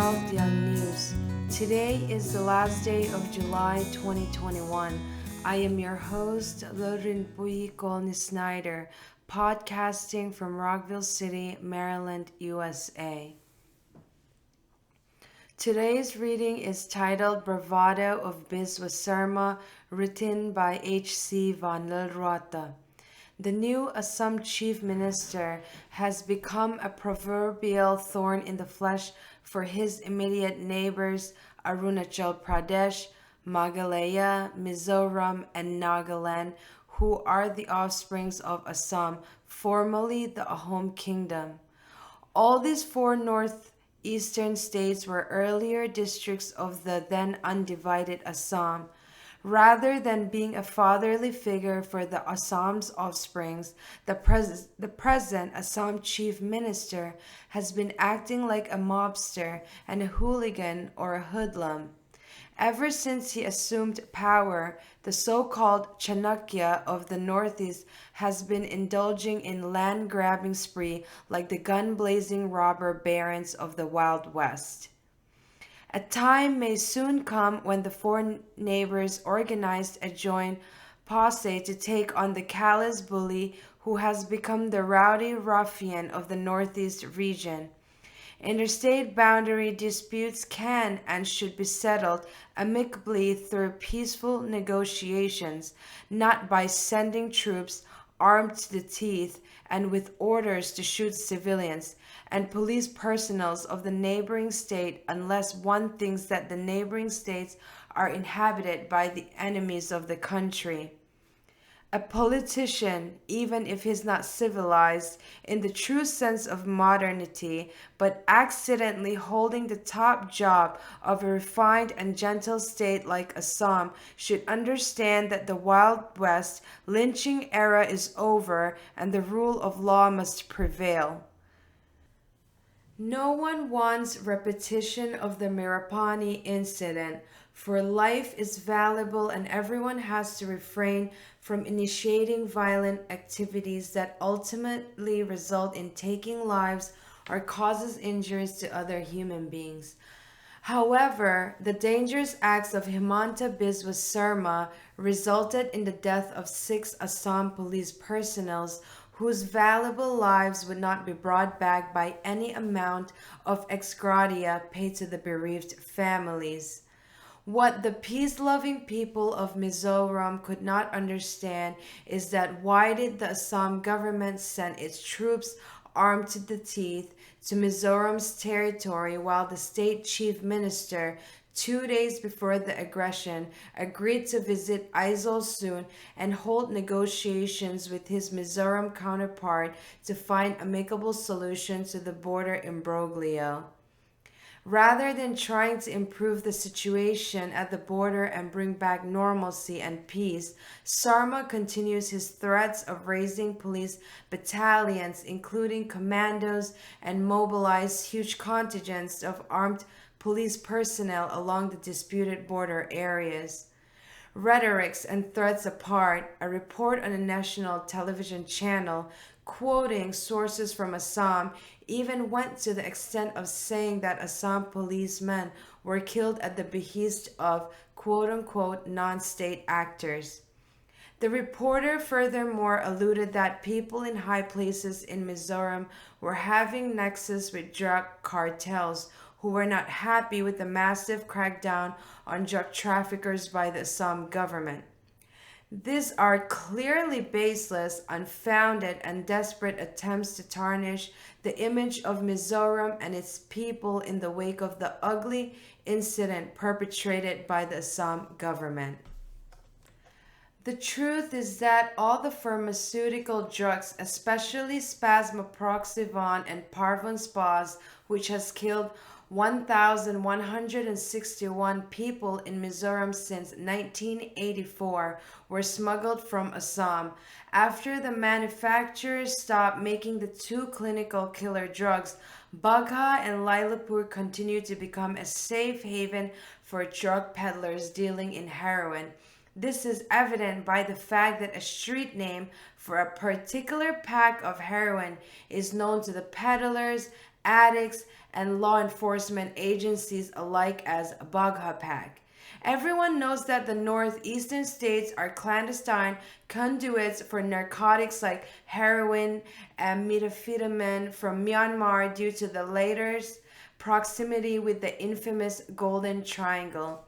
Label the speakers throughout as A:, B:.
A: World News. Today is the last day of July 2021. I am your host, Lorin Pui Colny Snyder, podcasting from Rockville City, Maryland, USA. Today's reading is titled Bravado of Biswas Sarma, written by H.C. van Lilrota. The new Assam chief minister has become a proverbial thorn in the flesh for his immediate neighbors Arunachal Pradesh, Meghalaya, Mizoram, and Nagaland, who are the offsprings of Assam, formerly the Ahom kingdom. All these four northeastern states were earlier districts of the then undivided Assam. Rather than being a fatherly figure for the Assam's offsprings, the present Assam chief minister has been acting like a mobster and a hooligan or a hoodlum. Ever since he assumed power, the so-called Chanakya of the Northeast has been indulging in land-grabbing spree like the gun-blazing robber barons of the Wild West. A time may soon come when the four neighbors organized a joint posse to take on the callous bully who has become the rowdy ruffian of the Northeast region. Interstate boundary disputes can and should be settled amicably through peaceful negotiations, not by sending troops armed to the teeth and with orders to shoot civilians and police personnel of the neighboring state unless one thinks that the neighboring states are inhabited by the enemies of the country. A politician, even if he's not civilized in the true sense of modernity, but accidentally holding the top job of a refined and gentle state like Assam, should understand that the Wild West lynching era is over and the rule of law must prevail. No one wants repetition of the Mirapani incident, for life is valuable and everyone has to refrain from initiating violent activities that ultimately result in taking lives or causes injuries to other human beings. However, the dangerous acts of Himanta Biswa Sarma resulted in the death of 6 Assam police personnel whose valuable lives would not be brought back by any amount of ex gratia paid to the bereaved families. What the peace-loving people of Mizoram could not understand is that why did the Assam government send its troops armed to the teeth to Mizoram's territory while the state chief minister, 2 days before the aggression, agreed to visit Aizawl soon and hold negotiations with his Mizoram counterpart to find amicable solutions to the border imbroglio. Rather than trying to improve the situation at the border and bring back normalcy and peace, Sarma continues his threats of raising police battalions, including commandos, and mobilize huge contingents of armed police personnel along the disputed border areas. Rhetorics and threats apart, a report on a national television channel quoting sources from Assam even went to the extent of saying that Assam policemen were killed at the behest of quote-unquote non-state actors. The reporter furthermore alluded that people in high places in Mizoram were having nexus with drug cartels who were not happy with the massive crackdown on drug traffickers by the Assam government. These are clearly baseless, unfounded, and desperate attempts to tarnish the image of Mizoram and its people in the wake of the ugly incident perpetrated by the Assam government. The truth is that all the pharmaceutical drugs, especially spasmoproxivon and parvon which has killed 1,161 people in Mizoram since 1984, were smuggled from Assam. After the manufacturers stopped making the 2 clinical killer drugs, Bagha and Lailapur continue to become a safe haven for drug peddlers dealing in heroin. This is evident by the fact that a street name for a particular pack of heroin is known to the peddlers addicts, and law enforcement agencies alike as Bagha Pack. Everyone knows that the northeastern states are clandestine conduits for narcotics like heroin and methamphetamine from Myanmar due to the latter's proximity with the infamous Golden Triangle.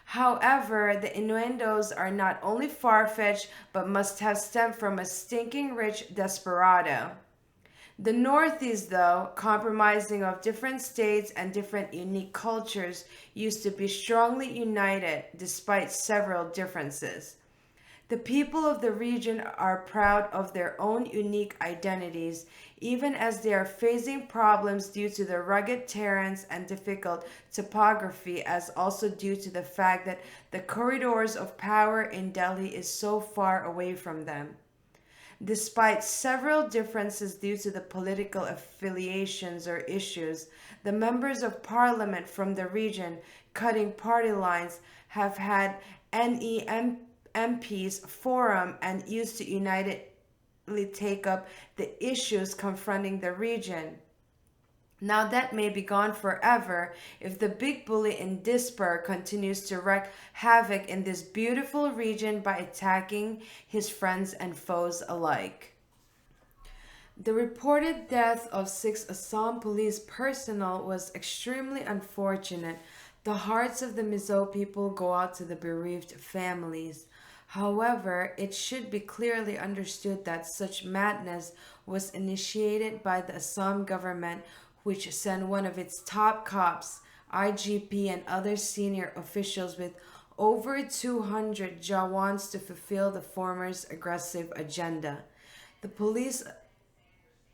A: However, the innuendos are not only far fetched but must have stemmed from a stinking rich desperado. The Northeast, though, comprising of different states and different unique cultures, used to be strongly united despite several differences. The people of the region are proud of their own unique identities, even as they are facing problems due to the rugged terrains and difficult topography, as also due to the fact that the corridors of power in Delhi is so far away from them. Despite several differences due to the political affiliations or issues, the members of parliament from the region, cutting party lines, have had NEMPs forum and used to unitedly take up the issues confronting the region. Now that may be gone forever if the big bully in Dispur continues to wreak havoc in this beautiful region by attacking his friends and foes alike. The reported death of six Assam police personnel was extremely unfortunate. The hearts of the Mizo people go out to the bereaved families. However, it should be clearly understood that such madness was initiated by the Assam government, which sent one of its top cops, IGP, and other senior officials with over 200 Jawans to fulfill the former's aggressive agenda. The police,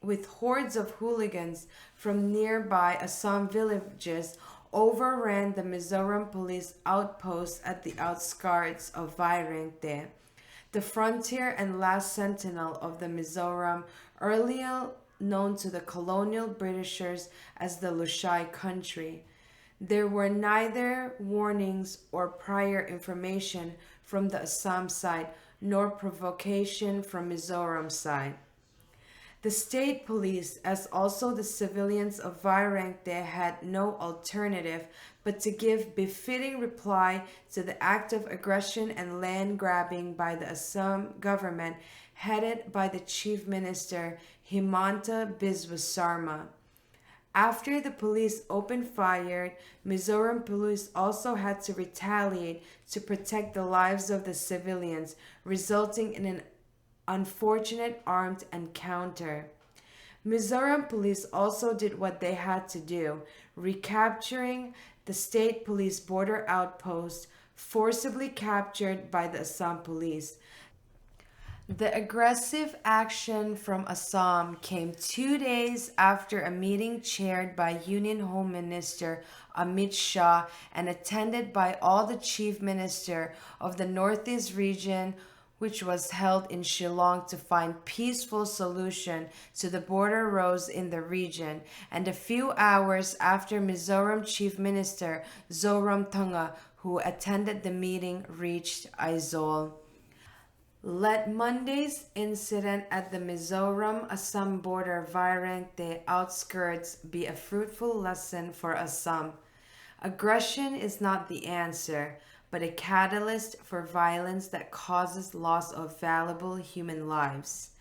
A: with hordes of hooligans from nearby Assam villages, overran the Mizoram police outpost at the outskirts of Vairengte, the frontier and last sentinel of the Mizoram, earlier known to the colonial Britishers as the Lushai country. There were neither warnings or prior information from the Assam side nor provocation from Mizoram side. The state police, as also the civilians of Vairengte, had no alternative but to give befitting reply to the act of aggression and land grabbing by the Assam government headed by the chief minister Himanta Biswas Sarma. After the police opened fire, Mizoram police also had to retaliate to protect the lives of the civilians, resulting in an unfortunate armed encounter. Mizoram police also did what they had to do, recapturing the state police border outpost forcibly captured by the Assam police. The aggressive action from Assam came 2 days after a meeting chaired by Union Home Minister Amit Shah and attended by all the chief minister of the Northeast region, which was held in Shillong to find peaceful solution to the border rows in the region, and a few hours after Mizoram Chief Minister Zoramthanga, who attended the meeting, reached Aizawl. Let Monday's incident at the Mizoram-Assam border Vairengte outskirts be a fruitful lesson for Assam. Aggression is not the answer, but a catalyst for violence that causes loss of valuable human lives.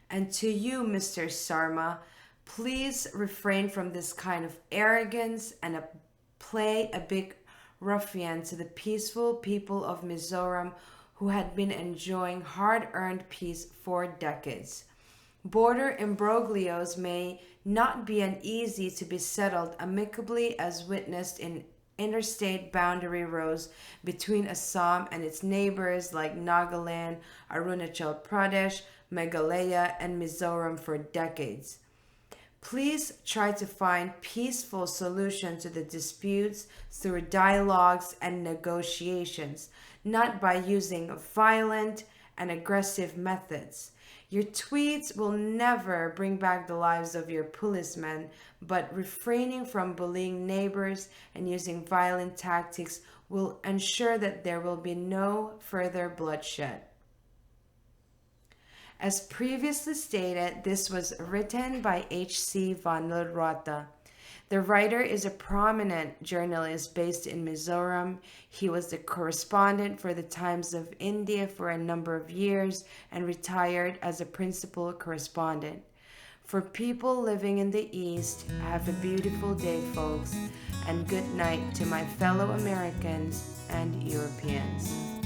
A: And to you, Mr. Sarma, please refrain from this kind of arrogance and play a big ruffian to the peaceful people of Mizoram who had been enjoying hard-earned peace for decades. Border imbroglios may not be an easy to be settled amicably as witnessed in interstate boundary rows between Assam and its neighbors like Nagaland, Arunachal Pradesh, Meghalaya, and Mizoram for decades. Please try to find peaceful solutions to the disputes through dialogues and negotiations, not by using violent and aggressive methods. Your tweets will never bring back the lives of your policemen, but refraining from bullying neighbors and using violent tactics will ensure that there will be no further bloodshed. As previously stated, this was written by H.C. Van Rota. The writer is a prominent journalist based in Mizoram. He was the correspondent for the Times of India for a number of years and retired as a principal correspondent. For people living in the East, have a beautiful day, folks, and good night to my fellow Americans and Europeans.